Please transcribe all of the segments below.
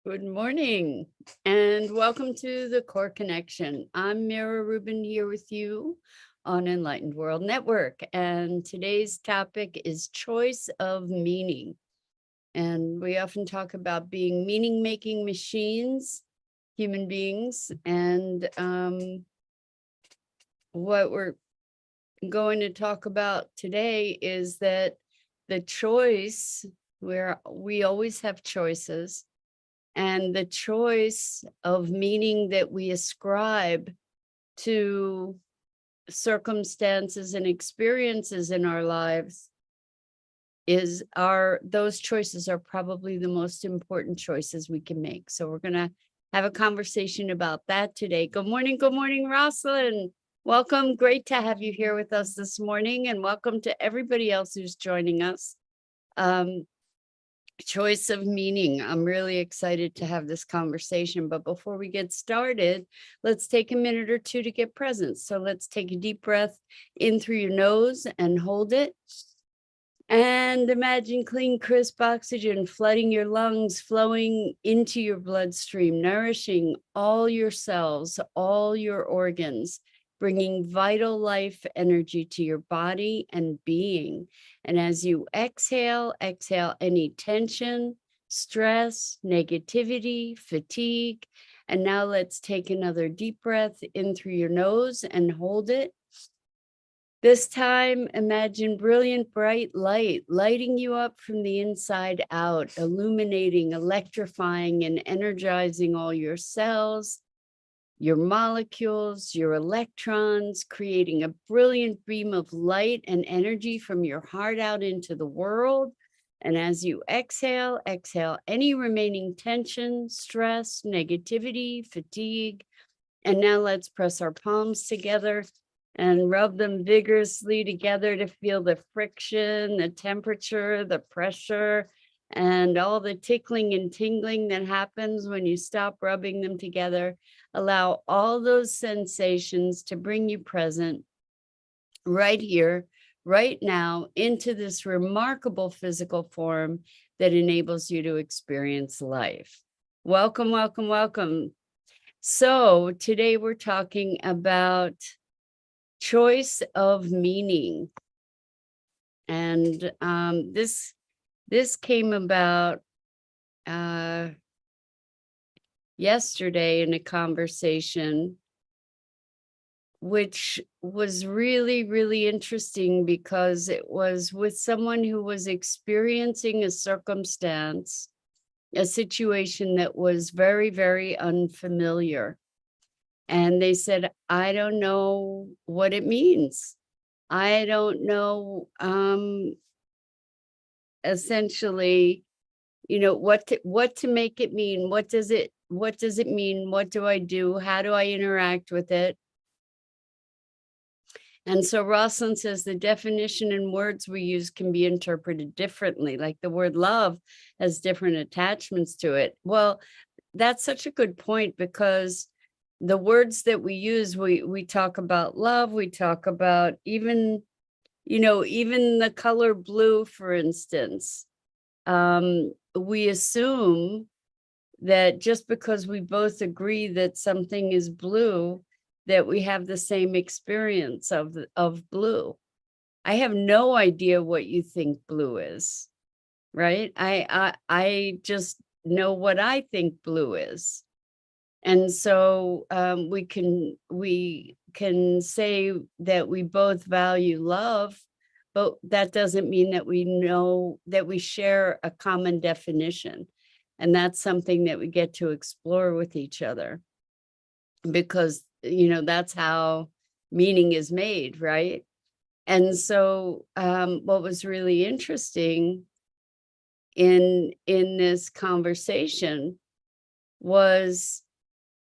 Good morning and welcome to the Core Connection. I'm Mira Rubin here with you on Enlightened World Network, and today's topic is choice of meaning. And we often talk about being meaning-making machines, human beings, and what we're going to talk about today is that the choice, where we always have choices, and the choice of meaning that we ascribe to circumstances and experiences in our lives those choices are probably the most important choices we can make. So we're going to have a conversation about that today. Good morning, Rosalind. Welcome. Great to have you here with us this morning, and welcome to everybody else who's joining us. Choice of meaning. I'm really excited to have this conversation, but before we get started, let's take a minute or two to get present. So let's take a deep breath in through your nose and hold it. And imagine clean, crisp oxygen flooding your lungs, flowing into your bloodstream, nourishing all your cells, all your organs, bringing vital life energy to your body and being. And as you exhale any tension, stress, negativity, fatigue. And now let's take another deep breath in through your nose and hold it. This time, imagine brilliant, bright light lighting you up from the inside out, illuminating, electrifying, and energizing all your cells, your molecules, your electrons, creating a brilliant beam of light and energy from your heart out into the world. And as you exhale any remaining tension, stress, negativity, fatigue. And now let's press our palms together and rub them vigorously together to feel the friction, the temperature, the pressure, and all the tickling and tingling that happens when you stop rubbing them together. Allow all those sensations to bring you present right here, right now, into this remarkable physical form that enables you to experience life. Welcome, welcome, welcome. So today we're talking about choice of meaning. And this came about yesterday in a conversation, which was really, really interesting because it was with someone who was experiencing a circumstance, a situation that was very, very unfamiliar. And they said, I don't know what it means. I don't know, essentially, what to make it mean. What does it mean? What do I do? How do I interact with it? And so Rosalind says the definition and words we use can be interpreted differently. Like the word love has different attachments to it. Well, that's such a good point, because the words that we use, we talk about love, we talk about even the color blue, for instance. We assume that just because we both agree that something is blue, that we have the same experience of blue. I have no idea what you think blue is, right? I just know what I think blue is. And so we can say that we both value love, but that doesn't mean that we know that we share a common definition. And that's something that we get to explore with each other, because, that's how meaning is made, right? And so what was really interesting in this conversation was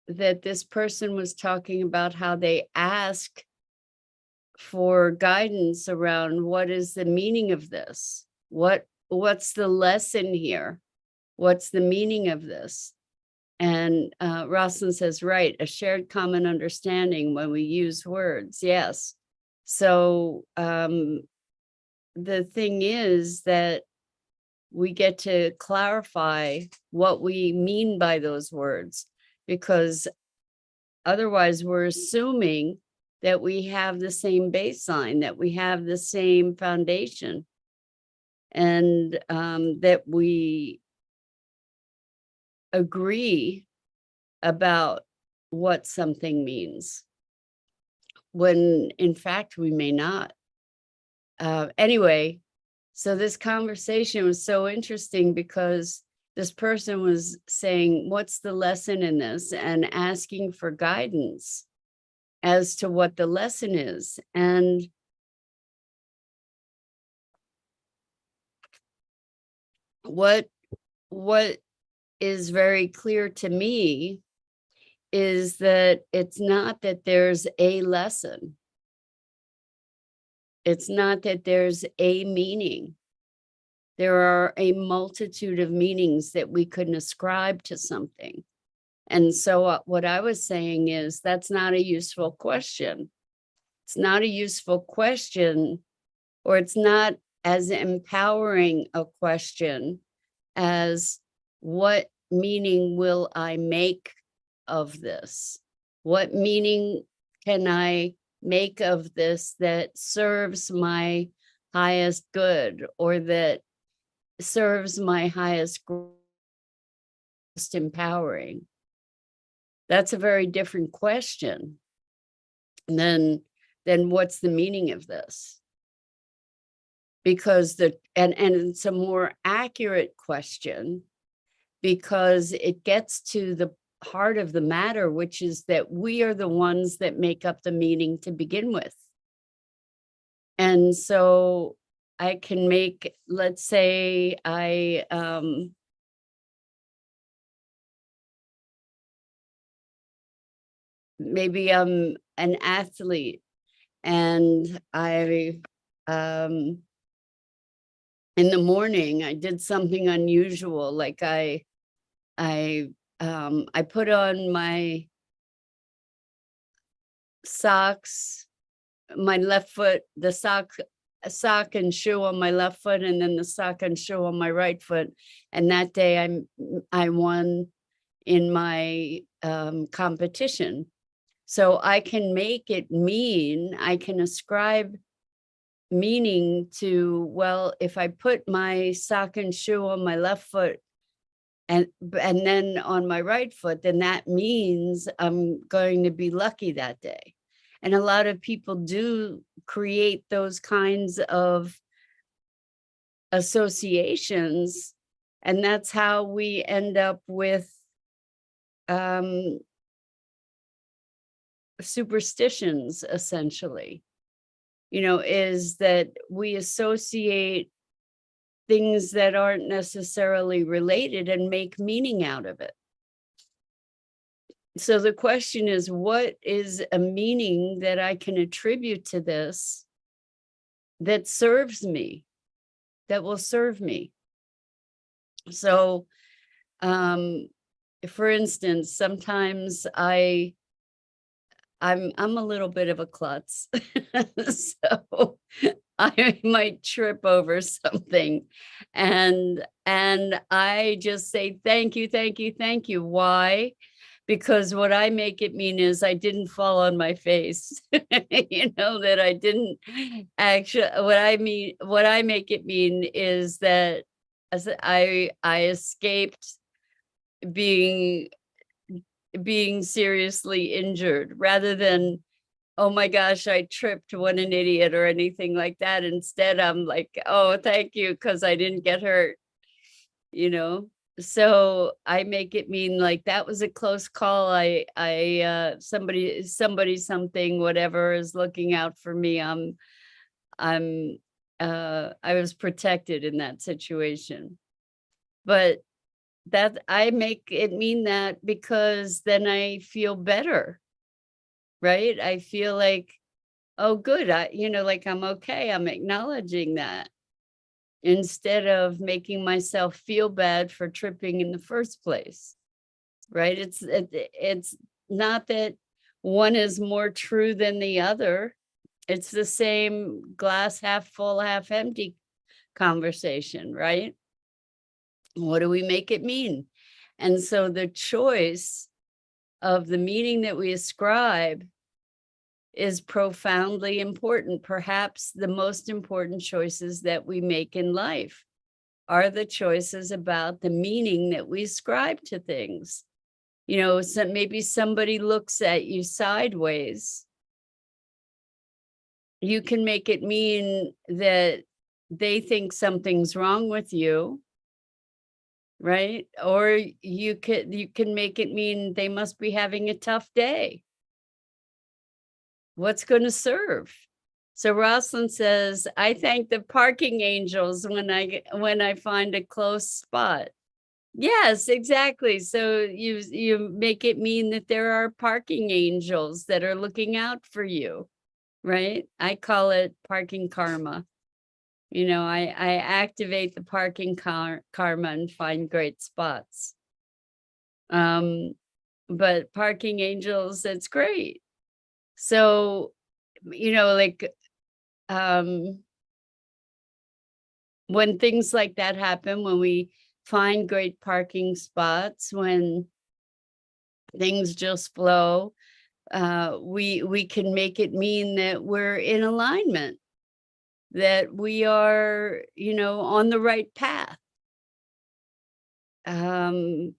that this person was talking about how they ask for guidance around what is the meaning of this? What's the lesson here? What's the meaning of this? And Rosalind says, right, a shared common understanding when we use words. Yes. So the thing is that we get to clarify what we mean by those words, because otherwise we're assuming that we have the same baseline, that we have the same foundation, and that we agree about what something means, when in fact we may not. Anyway, so this conversation was so interesting because this person was saying, what's the lesson in this? And asking for guidance as to what the lesson is. And what is very clear to me is that it's not that there's a lesson. It's not that there's a meaning. There are a multitude of meanings that we couldn't ascribe to something. And so what I was saying is that's not a useful question. It's not a useful question, or it's not as empowering a question as, what meaning will I make of this? What meaning can I make of this that serves my highest good, or that serves my highest, most empowering? That's a very different question than what's the meaning of this? Because and it's a more accurate question, because it gets to the heart of the matter, which is that we are the ones that make up the meaning to begin with. And so I can make, let's say maybe I'm an athlete, and in the morning I did something unusual, like I put on my socks, my left foot, the sock and shoe on my left foot, and then the sock and shoe on my right foot. And that day I won in my competition. So I can make it mean, I can ascribe meaning to, well, if I put my sock and shoe on my left foot and then on my right foot, then that means I'm going to be lucky that day. And a lot of people do create those kinds of associations, and that's how we end up with superstitions, essentially, is that we associate things that aren't necessarily related and make meaning out of it. So the question is, what is a meaning that I can attribute to this that serves me, that will serve me? So, for instance, sometimes I'm a little bit of a klutz, so I might trip over something, and I just say, thank you, thank you, thank you. Why? Because what I make it mean is I didn't fall on my face, that I didn't actually, what I make it mean is that as I escaped being seriously injured, rather than, oh my gosh, I tripped, what an idiot, or anything like that. Instead, I'm like, oh, thank you, because I didn't get hurt, So I make it mean like that was a close call. Somebody, something, whatever is looking out for me. I was protected in that situation. But that I make it mean that because then I feel better, right? I feel like, oh, good. Like I'm okay. I'm acknowledging that, instead of making myself feel bad for tripping in the first place, right? It's not that one is more true than the other. It's the same glass half full, half empty conversation, right? What do we make it mean? And so the choice of the meaning that we ascribe is profoundly important. Perhaps the most important choices that we make in life are the choices about the meaning that we ascribe to things. So maybe somebody looks at you sideways. You can make it mean that they think something's wrong with you, right? Or you can make it mean they must be having a tough day. What's going to serve? So Rosalind says, I thank the parking angels when I find a close spot. Yes, exactly. So you make it mean that there are parking angels that are looking out for you, right? I call it parking karma. I activate the parking karma and find great spots. But parking angels, that's great. So, like when things like that happen, when we find great parking spots, when things just flow, we can make it mean that we're in alignment, that we are, on the right path. Um,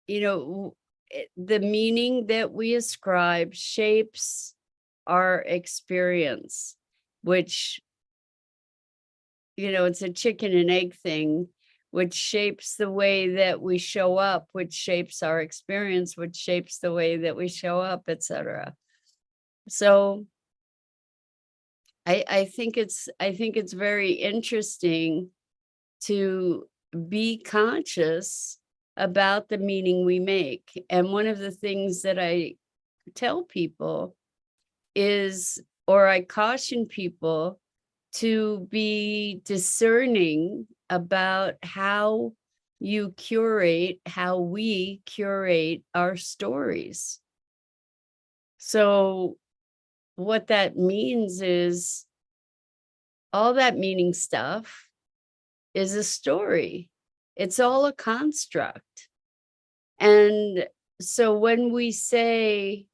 the meaning that we ascribe shapes our experience, which, it's a chicken and egg thing, which shapes the way that we show up, which shapes our experience, which shapes the way that we show up, etc. So I think it's very interesting to be conscious about the meaning we make. And one of the things that I tell people is, or I caution people to be discerning about how how we curate our stories. So what that means is all that meaning stuff is a story. It's all a construct. And so when we say,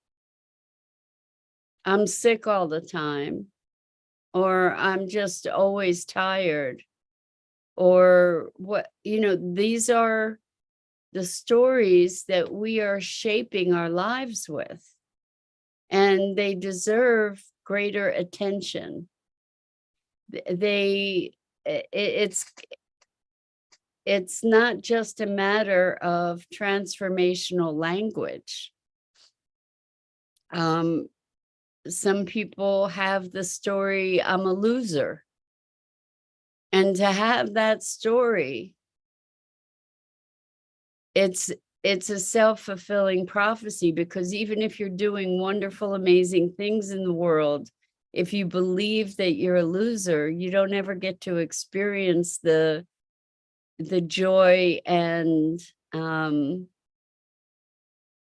I'm sick all the time, or I'm just always tired, or these are the stories that we are shaping our lives with, and they deserve greater attention. They, it's not just a matter of transformational language. Some people have the story, I'm a loser. And to have that story, it's a self-fulfilling prophecy, because even if you're doing wonderful, amazing things in the world, if you believe that you're a loser, you don't ever get to experience the joy and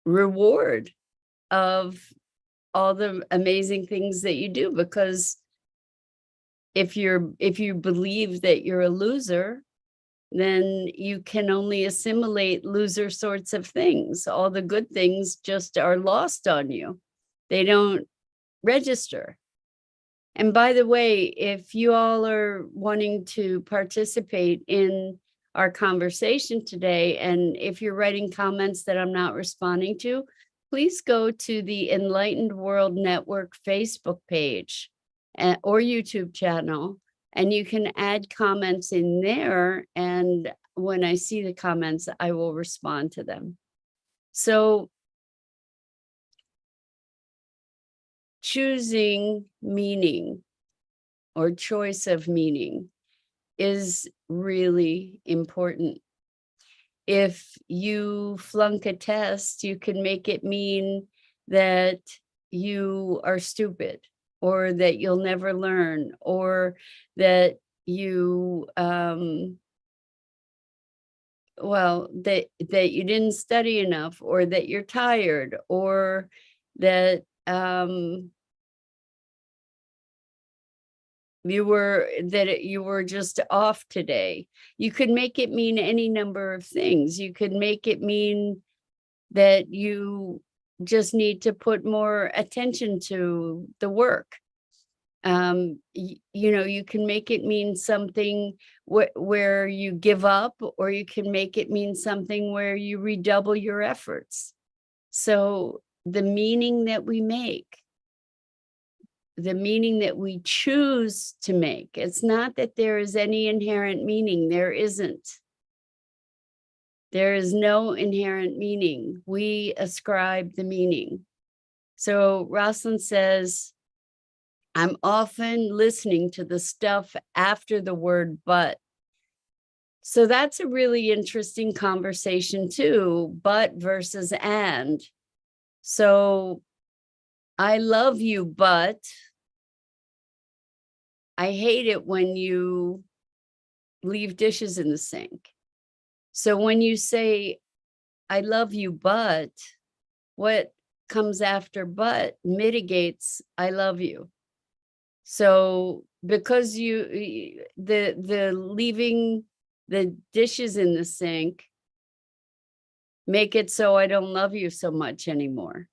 reward of all the amazing things that you do. Because if you believe that you're a loser, then you can only assimilate loser sorts of things. All the good things just are lost on you. They don't register. And by the way, if you all are wanting to participate in our conversation today, and if you're writing comments that I'm not responding to, please go to the Enlightened World Network Facebook page or YouTube channel, and you can add comments in there. And when I see the comments, I will respond to them. So choosing meaning or choice of meaning is really important. If you flunk a test, you can make it mean that you are stupid, or that you'll never learn, or that you that you didn't study enough, or that you're tired, or that You were just off today. You could make it mean any number of things. You could make it mean that you just need to put more attention to the work. You can make it mean something where you give up, or you can make it mean something where you redouble your efforts. So the meaning that we make, the meaning that we choose to make, it's not that there is any inherent meaning. There isn't. There is no inherent meaning. We ascribe the meaning. So Rosalind says, I'm often listening to the stuff after the word but. So that's a really interesting conversation too, but versus and. So I love you, but I hate it when you leave dishes in the sink. So when you say, I love you, but, what comes after but mitigates I love you. So because the leaving the dishes in the sink make it so I don't love you so much anymore.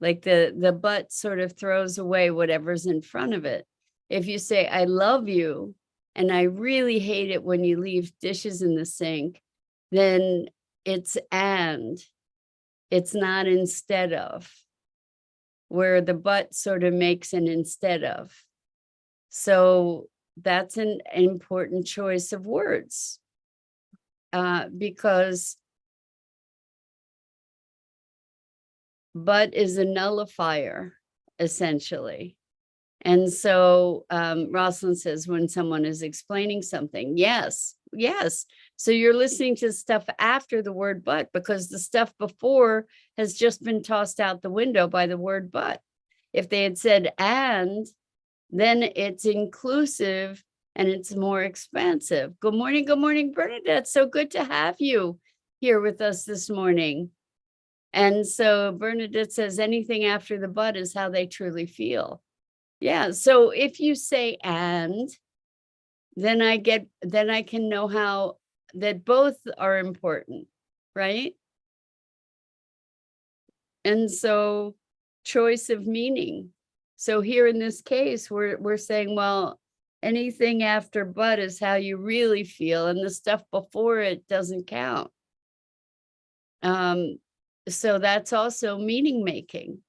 Like the but sort of throws away whatever's in front of it. If you say I love you and I really hate it when you leave dishes in the sink, then it's and, it's not instead of, where the but sort of makes an instead of. So that's an important choice of words, because but is a nullifier, essentially. And so Rosalind says, when someone is explaining something, yes. So you're listening to stuff after the word but, because the stuff before has just been tossed out the window by the word but. If they had said and, then it's inclusive and it's more expansive. Good morning, Bernadette. So good to have you here with us this morning. And so Bernadette says anything after the but is how they truly feel. Yeah, so if you say and, then I can know how that both are important, right? And so choice of meaning. So here in this case, we're saying, well, anything after but is how you really feel, and the stuff before it doesn't count. So that's also meaning making.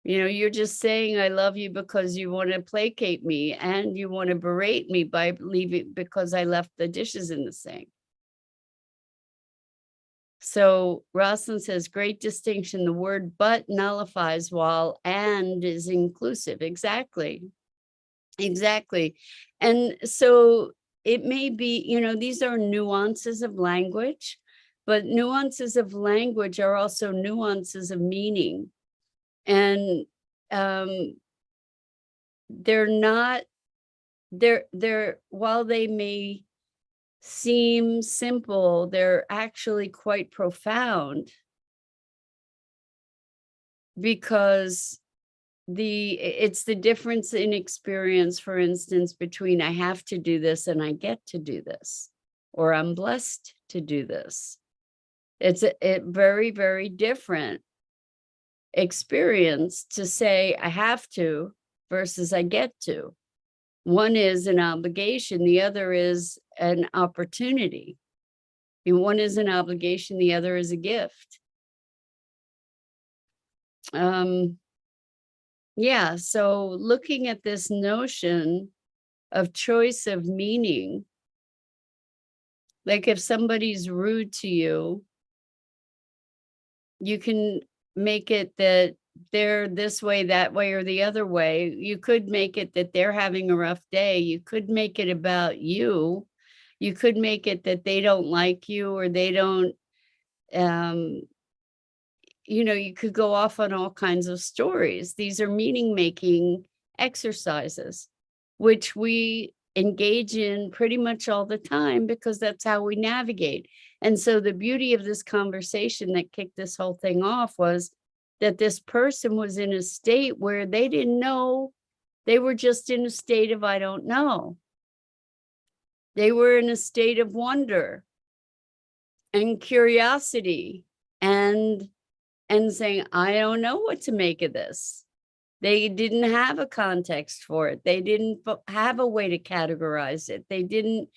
You're just saying I love you because you want to placate me, and you want to berate me by leaving because I left the dishes in the sink. So Rosalind says, great distinction. The word but nullifies while and is inclusive. Exactly. And so it may be, these are nuances of language, but nuances of language are also nuances of meaning. And they're not, while they may seem simple, they're actually quite profound, because it's the difference in experience, for instance, between I have to do this and I get to do this, or I'm blessed to do this. It's a very, very different experience to say I have to versus I get to. One is an obligation, the other is an opportunity. And one is an obligation, the other is a gift. Yeah, so looking at this notion of choice of meaning, like if somebody's rude to you, you can make it that they're this way, that way, or the other way. You could make it that they're having a rough day. You could make it about you. You could make it that they don't like you, or they don't, you could go off on all kinds of stories. These are meaning-making exercises, which we engage in pretty much all the time, because that's how we navigate. And so the beauty of this conversation that kicked this whole thing off was that this person was in a state where they didn't know They were just in a state of, I don't know. They were in a state of wonder and curiosity and saying, I don't know what to make of this. They didn't have a context for it. They didn't have a way to categorize it. They didn't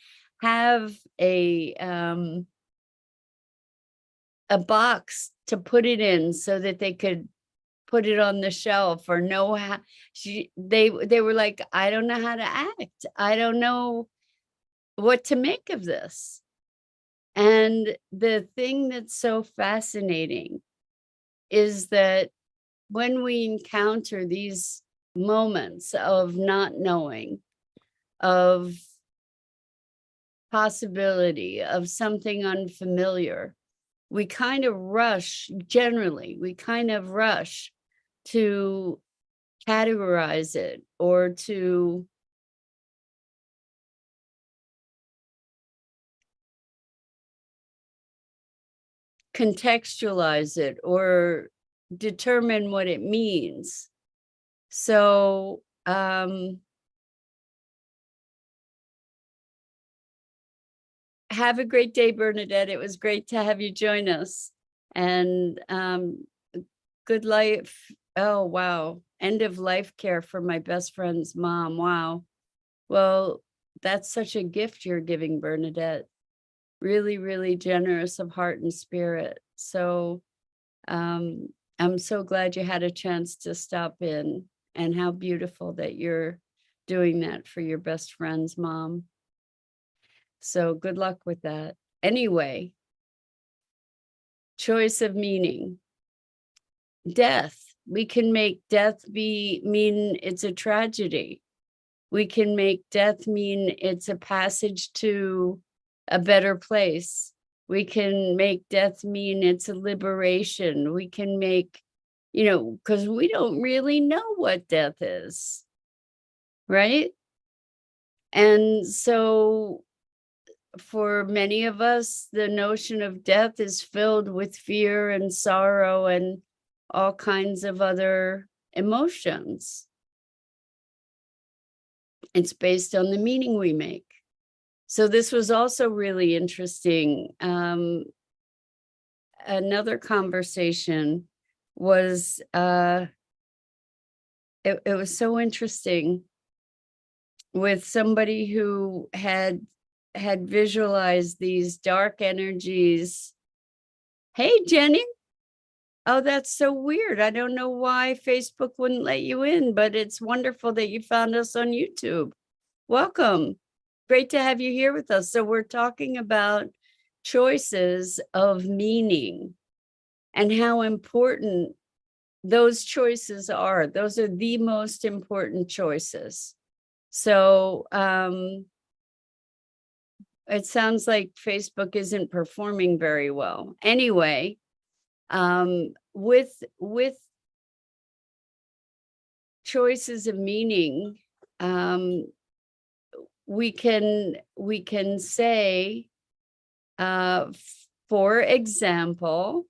have a box to put it in so that they could put it on the shelf or know how. They were like, I don't know how to act. I don't know what to make of this. And the thing that's so fascinating is that when we encounter these moments of not knowing, of possibility, of something unfamiliar, we kind of rush, generally, we kind of rush to categorize it or to contextualize it or determine what it means. So, have a great day, Bernadette. It was great to have you join us. And good life. Oh, wow. End of life care for my best friend's mom. Wow. Well, that's such a gift you're giving, Bernadette. Really, really generous of heart and spirit. So I'm so glad you had a chance to stop in, and how beautiful that you're doing that for your best friend's mom. So good luck with that. Anyway, choice of meaning. Death. We can make death mean it's a tragedy. We can make death mean it's a passage to a better place. We can make death mean it's a liberation. We can make, because we don't really know what death is, right? And so for many of us, the notion of death is filled with fear and sorrow and all kinds of other emotions. It's based on the meaning we make. So this was also really interesting. Another conversation was, it was so interesting with somebody who had visualized these dark energies. Hey, Jenny. Oh, that's so weird. I don't know why Facebook wouldn't let you in, but it's wonderful that you found us on YouTube. Welcome. Great to have you here with us. So we're talking about choices of meaning and how important those choices are. Those are the most important choices. So it sounds like Facebook isn't performing very well. Anyway, with choices of meaning, we can say, for example,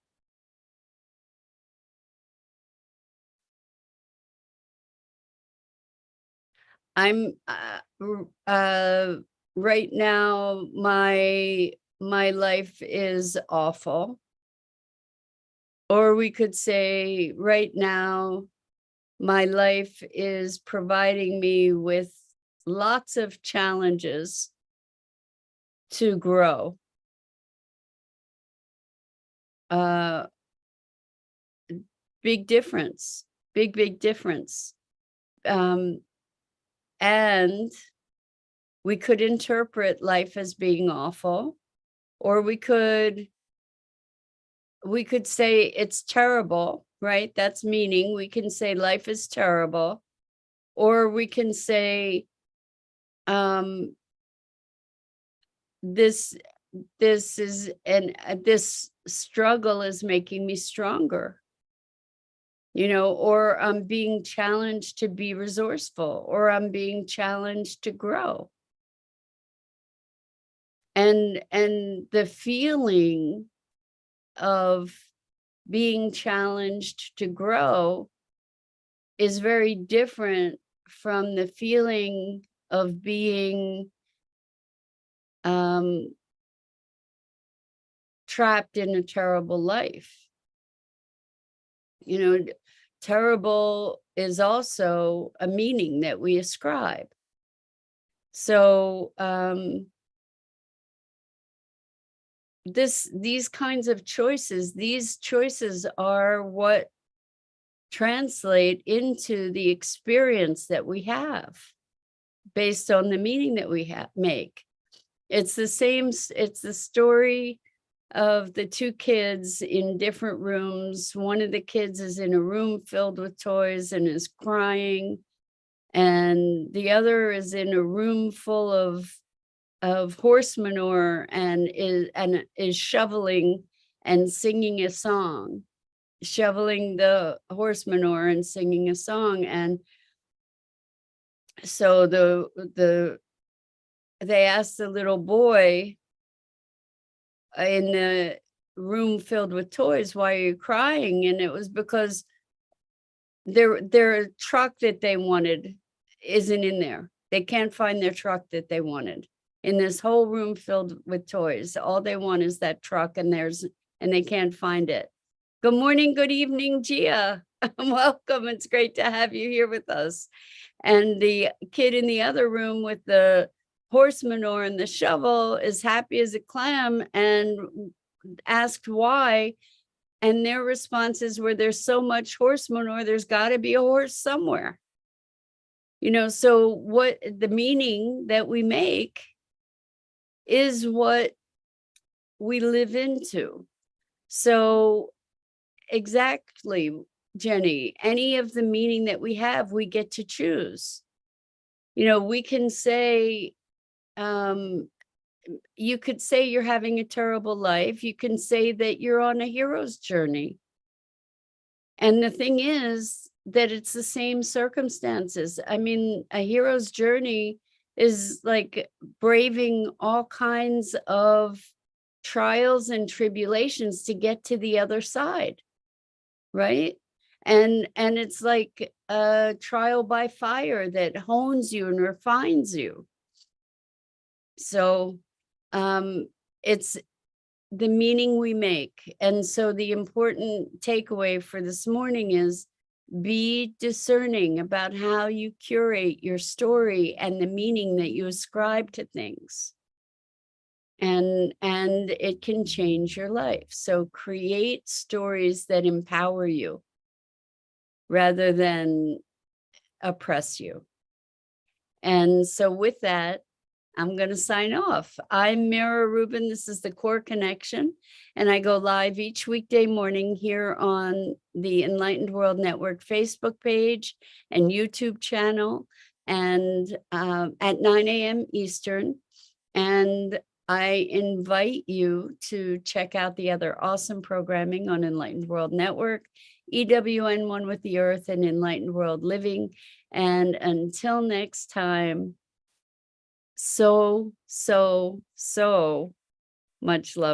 I'm right now my life is awful. Or we could say right now my life is providing me with lots of challenges to grow. Big difference, big difference. And we could interpret life as being awful, or we could say it's terrible, right? That's meaning. We can say life is terrible, or we can say this is this struggle is making me stronger, or I'm being challenged to be resourceful, or I'm being challenged to grow. And the feeling of being challenged to grow is very different from the feeling of being trapped in a terrible life. You know, terrible is also a meaning that we ascribe. So these kinds of choices, these choices are what translate into the experience that we have based on the meaning that we make. It's the same, it's the story of the two kids in different rooms. One of the kids is in a room filled with toys and is crying, and the other is in a room full of horse manure and is shoveling and singing a song, shoveling the horse manure and singing a song. And so they asked the little boy in the room filled with toys, "Why are you crying?" And it was because their truck that they wanted isn't in there. They can't find their truck that they wanted in this whole room filled with toys. All they want is that truck, and they can't find it. Good morning, good evening, Gia. Welcome. It's great to have you here with us. And the kid in the other room with the horse manure and the shovel is happy as a clam and asked why. And their responses were, "There's so much horse manure, there's got to be a horse somewhere." You know, so what the meaning that we make is what we live into. So exactly, Jenny, any of the meaning that we have, we get to choose. You know, we can say, you could say you're having a terrible life. You can say that you're on a hero's journey. And the thing is that it's the same circumstances. I mean, a hero's journey is like braving all kinds of trials and tribulations to get to the other side, right? And it's like a trial by fire that hones you and refines you. So it's the meaning we make. And so the important takeaway for this morning is be discerning about how you curate your story and the meaning that you ascribe to things. And it can change your life. So create stories that empower you rather than oppress you. And so with that, I'm going to sign off. I'm Mira Rubin. This is the Core Connection, and I go live each weekday morning here on the Enlightened World Network Facebook page and YouTube channel, and at 9 a.m. Eastern. And I invite you to check out the other awesome programming on Enlightened World Network, EWN One with the Earth, and Enlightened World Living. And until next time, so much love.